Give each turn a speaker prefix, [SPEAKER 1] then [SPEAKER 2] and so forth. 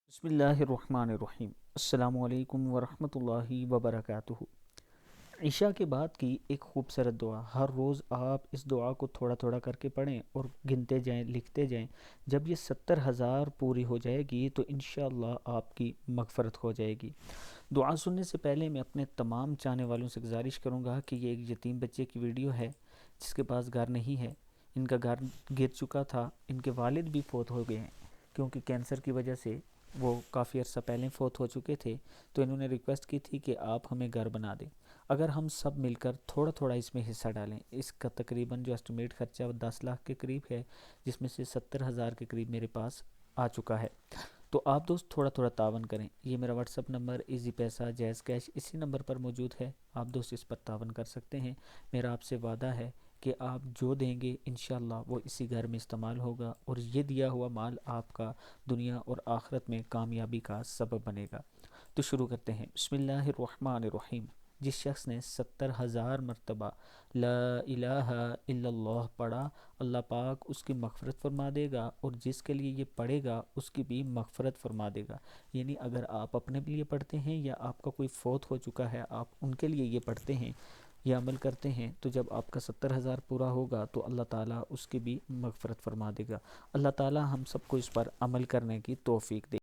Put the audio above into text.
[SPEAKER 1] بسم اللہ الرحمن الرحیم۔ السلام علیکم ورحمۃ اللہ وبرکاتہ۔ عشاء کے بعد کی ایک خوبصورت دعا، ہر روز آپ اس دعا کو تھوڑا تھوڑا کر کے پڑھیں اور گنتے جائیں، لکھتے جائیں۔ جب یہ 70,000 پوری ہو جائے گی تو انشاءاللہ آپ کی مغفرت ہو جائے گی۔ دعا سننے سے پہلے میں اپنے تمام چاہنے والوں سے گزارش کروں گا کہ یہ ایک یتیم بچے کی ویڈیو ہے جس کے پاس گھر نہیں ہے۔ ان کا گھر گر چکا تھا، ان کے والد بھی فوت ہو گئے ہیں کیونکہ کینسر کی وجہ سے وہ کافی عرصہ پہلے فوت ہو چکے تھے، تو انہوں نے ریکویسٹ کی تھی کہ آپ ہمیں گھر بنا دیں۔ اگر ہم سب مل کر تھوڑا تھوڑا اس میں حصہ ڈالیں، اس کا تقریباً جو اسٹیمیٹ خرچہ وہ 10 لاکھ کے قریب ہے، جس میں سے 70,000 کے قریب میرے پاس آ چکا ہے۔ تو آپ دوست تھوڑا تھوڑا تعاون کریں۔ یہ میرا واٹس اپ نمبر ایزی پیسہ جیز کیش اسی نمبر پر موجود ہے، آپ دوست اس پر تعاون کر سکتے ہیں۔ میرا آپ سے وعدہ ہے کہ آپ جو دیں گے انشاءاللہ وہ اسی گھر میں استعمال ہوگا، اور یہ دیا ہوا مال آپ کا دنیا اور آخرت میں کامیابی کا سبب بنے گا۔ تو شروع کرتے ہیں۔ بسم اللہ الرحمن الرحیم۔ جس شخص نے 70,000 مرتبہ لا الہ الا اللہ پڑھا، اللہ پاک اس کی مغفرت فرما دے گا، اور جس کے لیے یہ پڑھے گا اس کی بھی مغفرت فرما دے گا۔ یعنی اگر آپ اپنے لیے پڑھتے ہیں یا آپ کا کوئی فوت ہو چکا ہے، آپ ان کے لیے یہ پڑھتے ہیں یا عمل کرتے ہیں، تو جب آپ کا 70,000 پورا ہوگا تو اللہ تعالیٰ اس کی بھی مغفرت فرما دے گا۔ اللہ تعالیٰ ہم سب کو اس پر عمل کرنے کی توفیق دے۔